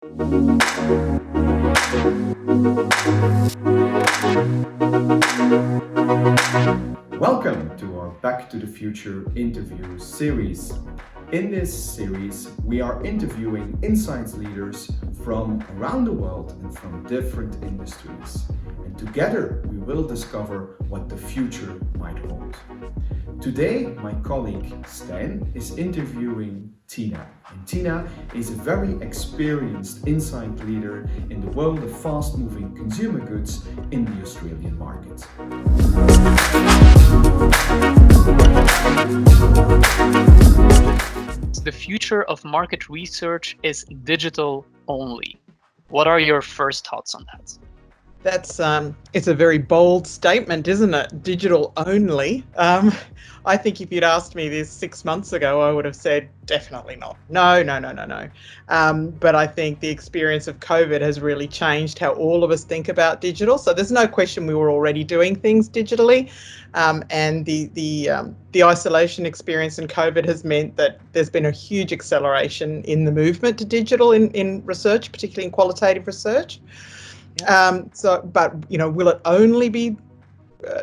Welcome to our Back to the Future interview series. In this series, we are interviewing insights leaders from around the world and from different industries. And together, we will discover what the future might hold. Today, my colleague Stijn is interviewing Tiina. And Tiina is a very experienced insight leader in the world of fast-moving consumer goods in the Australian market. The future of market research is digital only. What are your first thoughts on that? That's it's a very bold statement, isn't it? Digital only. I think if you'd asked me this 6 months ago, I would have said definitely not. No. But I think the experience of COVID has really changed how all of us think about digital. So there's no question we were already doing things digitally, and the isolation experience in COVID has meant that there's been a huge acceleration in the movement to digital in research, particularly in qualitative research. But will it only be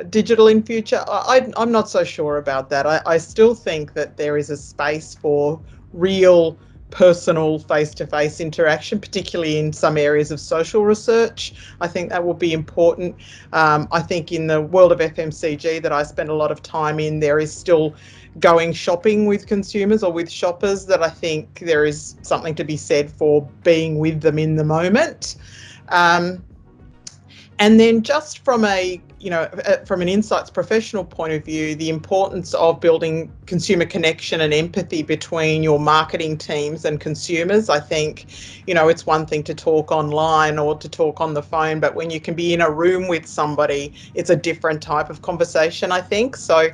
digital in future? I'm not so sure about that. I still think that there is a space for real personal face-to-face interaction, particularly in some areas of social research. I think that will be important. I think in the world of FMCG that I spend a lot of time in, there is still going shopping with consumers or with shoppers that I think there is something to be said for being with them in the moment. And then just from from an insights professional point of view, the importance of building consumer connection and empathy between your marketing teams and consumers. I think, it's one thing to talk online or to talk on the phone, but when you can be in a room with somebody, it's a different type of conversation, I think. So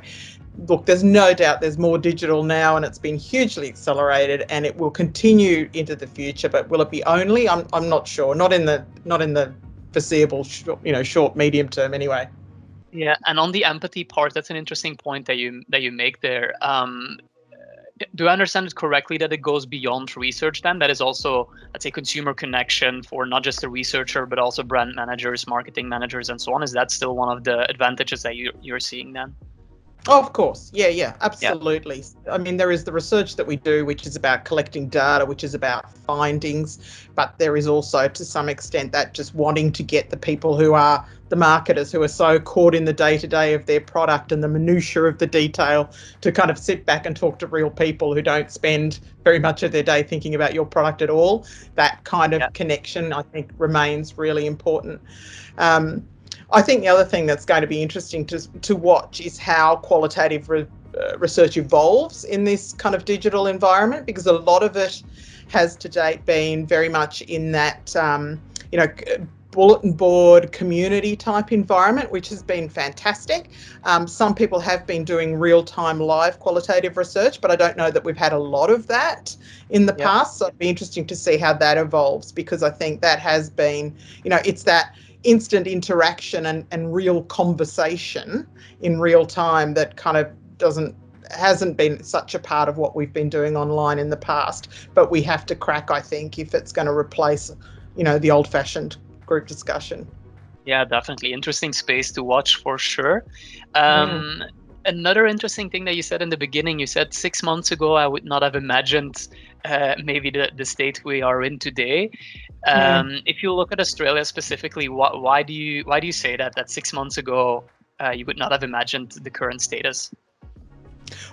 look, there's no doubt there's more digital now, and it's been hugely accelerated, and it will continue into the future. But will it be only? I'm not sure. Not in the foreseeable, short, medium term, anyway. Yeah, and on the empathy part, that's an interesting point that you make there. Do I understand it correctly that it goes beyond research then? That is also, let's say, consumer connection for not just the researcher, but also brand managers, marketing managers, and so on. Is that still one of the advantages that you're seeing then? Oh, of course. Yeah, absolutely. Yeah. I mean, there is the research that we do, which is about collecting data, which is about findings, but there is also, to some extent, that just wanting to get the people who are the marketers, who are so caught in the day-to-day of their product and the minutiae of the detail, to kind of sit back and talk to real people who don't spend very much of their day thinking about your product at all. That kind of connection, I think, remains really important. I think the other thing that's going to be interesting to watch is how qualitative research evolves in this kind of digital environment, because a lot of it has to date been very much in that, bulletin board community type environment, which has been fantastic. Some people have been doing real-time live qualitative research, but I don't know that we've had a lot of that in the past. So it'd be interesting to see how that evolves, because I think that has been, it's that instant interaction and real conversation in real time that kind of hasn't been such a part of what we've been doing online in the past. But we have to crack, I think, if it's going to replace, the old-fashioned group discussion. Yeah, definitely. Interesting space to watch for sure. Another interesting thing that you said in the beginning, you said 6 months ago, I would not have imagined maybe the state we are in today. If you look at Australia specifically, why do you say that 6 months ago you would not have imagined the current status?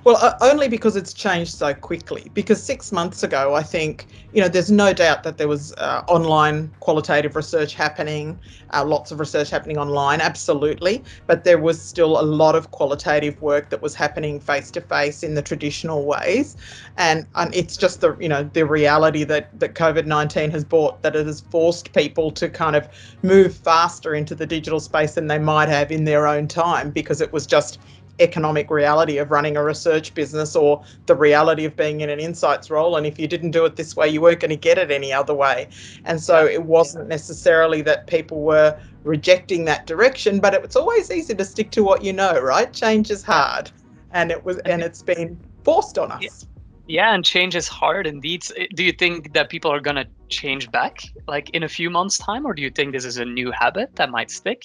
Well, only because it's changed so quickly. Because 6 months ago, I think, there's no doubt that there was online qualitative research happening, lots of research happening online, absolutely. But there was still a lot of qualitative work that was happening face-to-face in the traditional ways. And it's just the reality that COVID-19 has brought, that it has forced people to kind of move faster into the digital space than they might have in their own time, because it was just economic reality of running a research business, or the reality of being in an insights role. And if you didn't do it this way, you weren't going to get it any other way. And so it wasn't necessarily that people were rejecting that direction, but it's always easy to stick to what you know, right? Change is hard. And it's been forced on us. Yeah, and change is hard indeed. Do you think that people are gonna change back, like in a few months' time, or do you think this is a new habit that might stick?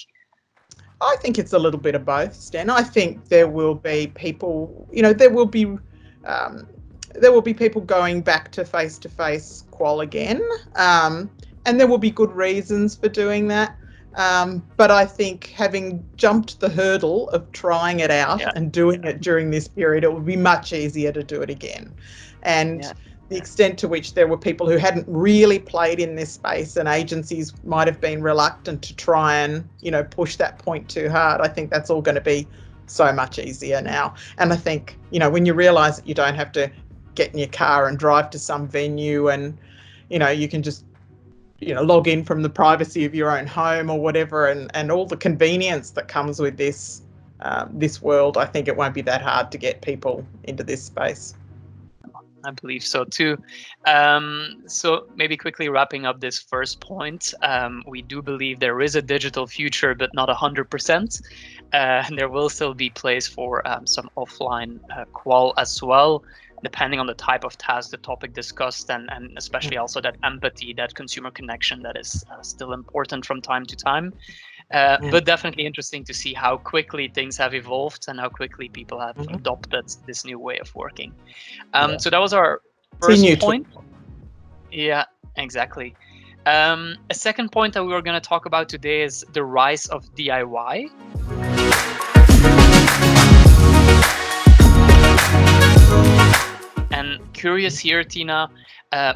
I think it's a little bit of both, Stan. I think there will be people, um, there will be people going back to face qual again, and there will be good reasons for doing that. But I think having jumped the hurdle of trying it out Yeah, and doing it during this period, it would be much easier to do it again. And yeah, the extent to which there were people who hadn't really played in this space and agencies might have been reluctant to try and, push that point too hard. I think that's all going to be so much easier now. And I think, when you realise that you don't have to get in your car and drive to some venue and, you can just, log in from the privacy of your own home or whatever, and all the convenience that comes with this world, I think it won't be that hard to get people into this space. I believe so too. So maybe quickly wrapping up this first point, we do believe there is a digital future, but not 100%. And there will still be place for some offline qual as well, depending on the type of task, the topic discussed, and especially also that empathy, that consumer connection that is still important from time to time. But definitely interesting to see how quickly things have evolved and how quickly people have adopted this new way of working. So that was our first point. Yeah, exactly. A second point that we were going to talk about today is the rise of DIY. And curious here, Tiina,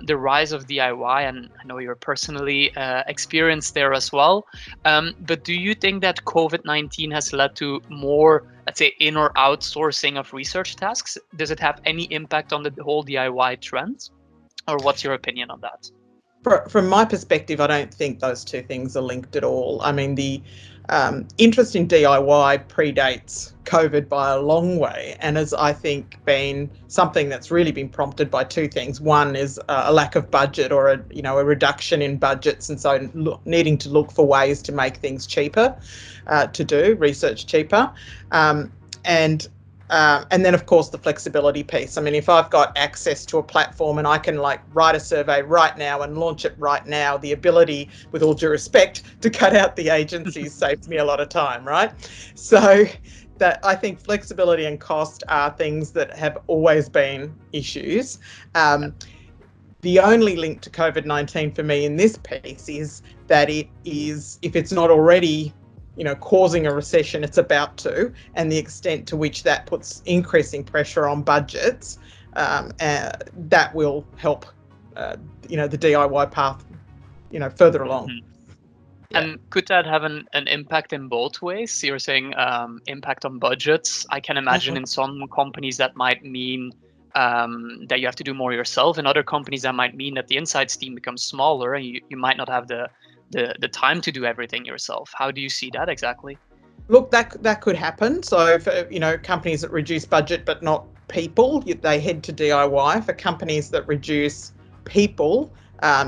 the rise of DIY, and I know you're personally experienced there as well. But do you think that COVID-19 has led to more, let's say, in or outsourcing of research tasks? Does it have any impact on the whole DIY trend? Or what's your opinion on that? From my perspective, I don't think those two things are linked at all. I mean, the interest in DIY predates COVID by a long way, and has, I think, been something that's really been prompted by two things. One is a lack of budget, or a reduction in budgets, and so needing to look for ways to make things cheaper, to do research cheaper, and then, of course, the flexibility piece. I mean, if I've got access to a platform and I can write a survey right now and launch it right now, the ability, with all due respect, to cut out the agencies saves me a lot of time, right? So that, I think flexibility and cost are things that have always been issues. The only link to COVID-19 for me in this piece is that it is, if it's not already causing a recession, it's about to, and the extent to which that puts increasing pressure on budgets, that will help, the DIY path, further along. Yeah. And could that have an impact in both ways? You're saying impact on budgets. I can imagine in some companies that might mean that you have to do more yourself. In other companies, that might mean that the insights team becomes smaller and you might not have the time to do everything yourself. How do you see that exactly? Look, that could happen. So for companies that reduce budget but not people, they head to DIY. For companies that reduce people,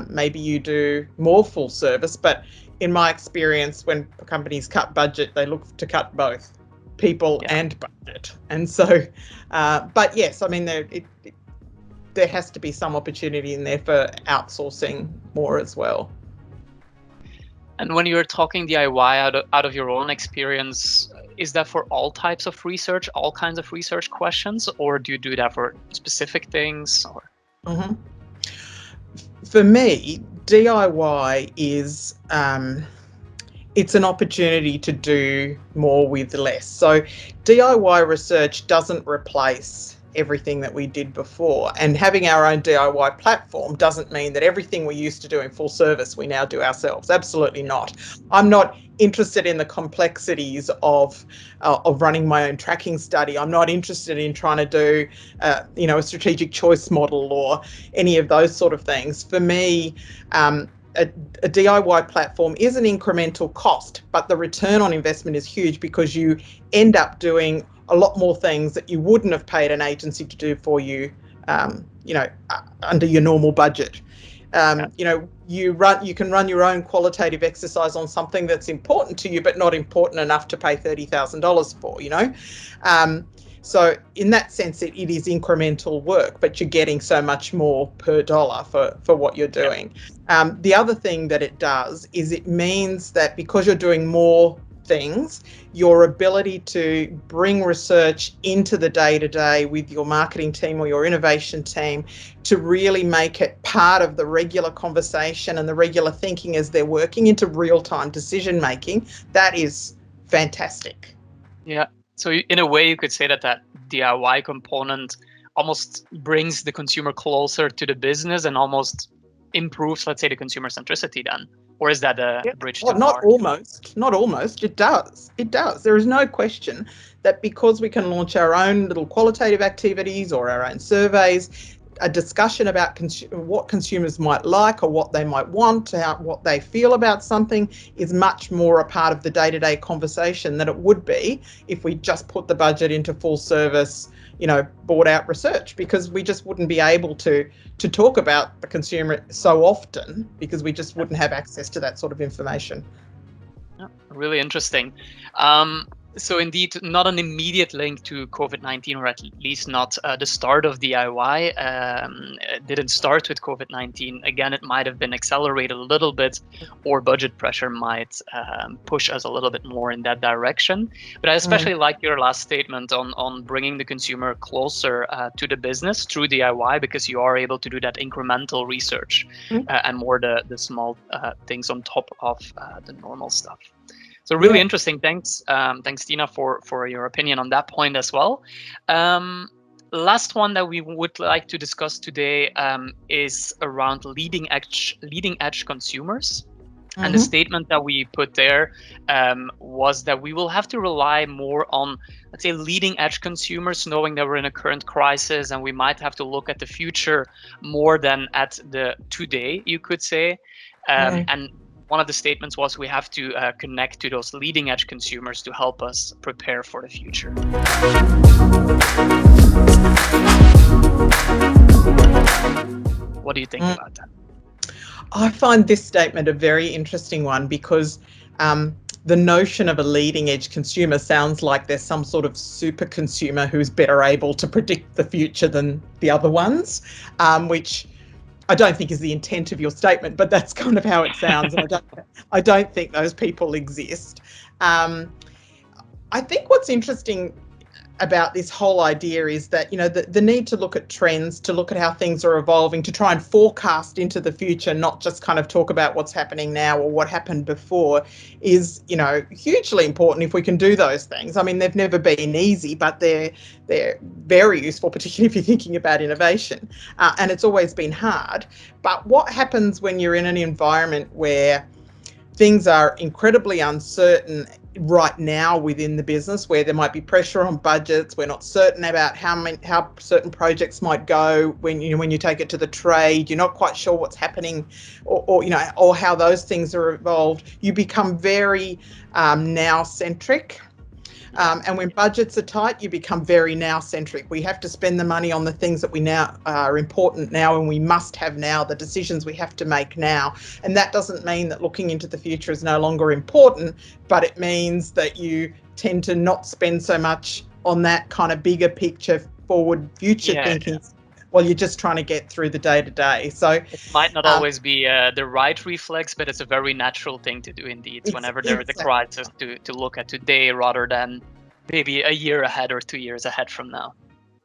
maybe you do more full service. But in my experience, when companies cut budget, they look to cut both people and budget. And so, but yes, I mean there has to be some opportunity in there for outsourcing more as well. And when you're talking DIY out of your own experience, is that for all types of research, all kinds of research questions, or do you do that for specific things? Or? For me, DIY is it's an opportunity to do more with less. So DIY research doesn't replace everything that we did before, and having our own DIY platform doesn't mean that everything we used to do in full service we now do ourselves. Absolutely not. I'm not interested in the complexities of running my own tracking study. I'm not interested in trying to do a strategic choice model or any of those sort of things. For me, a DIY platform is an incremental cost, but the return on investment is huge because you end up doing a lot more things that you wouldn't have paid an agency to do for you, under your normal budget. You can run your own qualitative exercise on something that's important to you, but not important enough to pay $30,000 for. So in that sense, it is incremental work, but you're getting so much more per dollar for what you're doing. The other thing that it does is it means that because you're doing more things, your ability to bring research into the day-to-day with your marketing team or your innovation team to really make it part of the regular conversation and the regular thinking as they're working into real-time decision making, that is fantastic. Yeah. So in a way, you could say that DIY component almost brings the consumer closer to the business and almost improves, let's say, the consumer centricity then. Or is that a bridge too Not far? almost. It does. There is no question that because we can launch our own little qualitative activities or our own surveys, a discussion about what consumers might like or what they might want, what they feel about something is much more a part of the day-to-day conversation than it would be if we just put the budget into full service, bought out research, because we just wouldn't be able to talk about the consumer so often because we just wouldn't have access to that sort of information. Yeah, really interesting. So indeed, not an immediate link to COVID-19, or at least not the start of DIY. It didn't start with COVID-19. Again, it might have been accelerated a little bit, or budget pressure might push us a little bit more in that direction. But I especially like your last statement on bringing the consumer closer to the business through DIY, because you are able to do that incremental research and more the small things on top of the normal stuff. So really interesting. Thanks, Tiina, for your opinion on that point as well. Last one that we would like to discuss today is around leading edge consumers. And the statement that we put there was that we will have to rely more on, let's say, leading edge consumers, knowing that we're in a current crisis and we might have to look at the future more than at the today, you could say. And one of the statements was we have to connect to those leading edge consumers to help us prepare for the future. What do you think about that? I find this statement a very interesting one because the notion of a leading edge consumer sounds like there's some sort of super consumer who's better able to predict the future than the other ones, which I don't think is the intent of your statement, but that's kind of how it sounds. And I don't think those people exist. I think what's interesting about this whole idea is that, the need to look at trends, to look at how things are evolving, to try and forecast into the future, not just kind of talk about what's happening now or what happened before, is, hugely important if we can do those things. I mean, they've never been easy, but they're very useful, particularly if you're thinking about innovation. And it's always been hard. But what happens when you're in an environment where things are incredibly uncertain right now within the business, where there might be pressure on budgets, we're not certain about how certain projects might go when you take it to the trade, you're not quite sure what's happening or how those things are evolved, you become very now centric. And when budgets are tight, you become very now centric. We have to spend the money on the things that we now are important now and we must have now, the decisions we have to make now. And that doesn't mean that looking into the future is no longer important, but it means that you tend to not spend so much on that kind of bigger picture, forward future thinking. Well, you're just trying to get through the day-to-day. So it might not always be the right reflex, but it's a very natural thing to do indeed whenever there is a crisis to look at today rather than maybe a year ahead or 2 years ahead from now.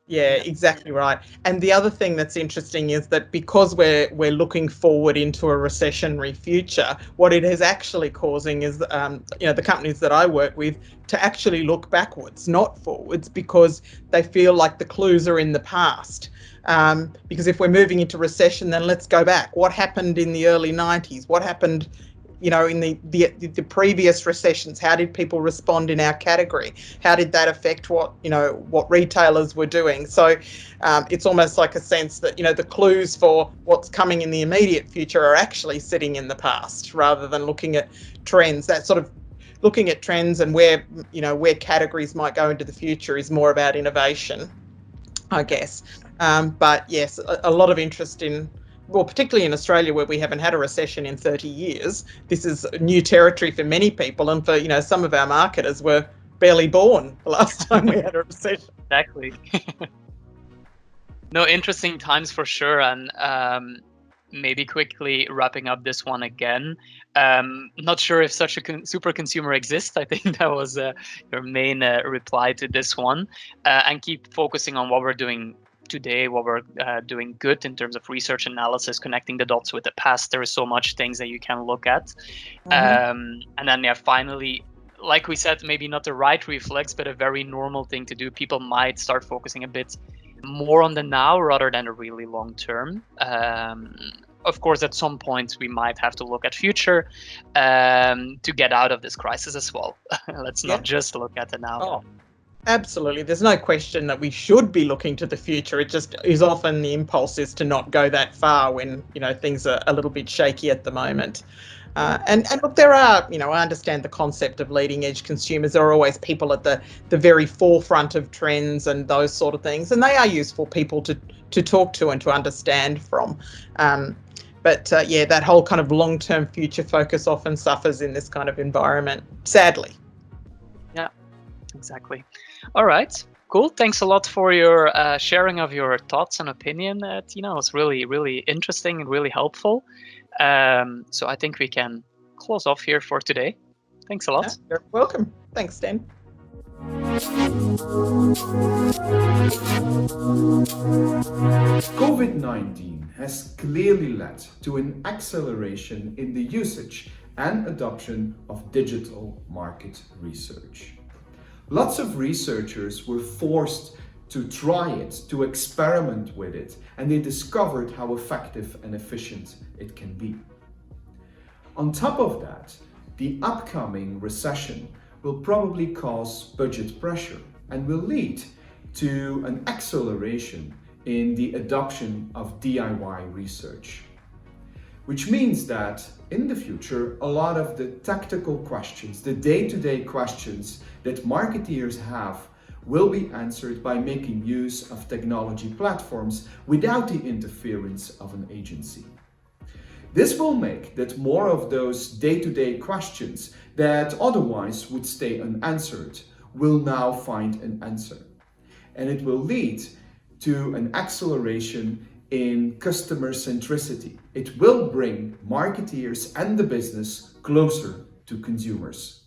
Yeah, exactly right. And the other thing that's interesting is that because we're looking forward into a recessionary future, what it is actually causing is, the companies that I work with to actually look backwards, not forwards, because they feel like the clues are in the past. Because if we're moving into recession, then let's go back. What happened in the early 90s? What happened, in the previous recessions? How did people respond in our category? How did that affect what retailers were doing? So it's almost like a sense that, the clues for what's coming in the immediate future are actually sitting in the past rather than looking at trends. That sort of looking at trends and where categories might go into the future is more about innovation, I guess. But yes, a lot of interest in, well, particularly in Australia where we haven't had a recession in 30 years, this is new territory for many people. And for, some of our marketers were barely born the last time we had a recession. Exactly. No, interesting times for sure. And maybe quickly wrapping up this one again. Not sure if such a super consumer exists. I think that was your main reply to this one. And keep focusing on what we're doing today, what we're doing good in terms of research analysis, connecting the dots with the past. There is so much things that you can look at. And then, yeah, finally, like we said, maybe not the right reflex, but a very normal thing to do. People might start focusing a bit more on the now rather than a really long term. Of course, at some point we might have to look at future to get out of this crisis as well. Let's not just look at the now. Oh, absolutely. There's no question that we should be looking to the future. It just is often the impulse is to not go that far when, things are a little bit shaky at the moment. And look, there are, I understand the concept of leading edge consumers. There are always people at the very forefront of trends and those sort of things. And they are useful people to talk to and to understand from. But that whole kind of long-term future focus often suffers in this kind of environment, sadly. Yeah, exactly. All right. Cool. Thanks a lot for your sharing of your thoughts and opinion, Tiina. It was really, really interesting and really helpful. So I think we can close off here for today. Thanks a lot. You're welcome. Thanks, Stijn. COVID-19 has clearly led to an acceleration in the usage and adoption of digital market research. Lots of researchers were forced to try it, to experiment with it, and they discovered how effective and efficient it can be. On top of that, the upcoming recession will probably cause budget pressure and will lead to an acceleration in the adoption of DIY research. Which means that in the future, a lot of the tactical questions, the day-to-day questions that marketeers have will be answered by making use of technology platforms without the interference of an agency. This will make that more of those day-to-day questions that otherwise would stay unanswered will now find an answer. And it will lead to an acceleration in customer centricity. It will bring marketeers and the business closer to consumers.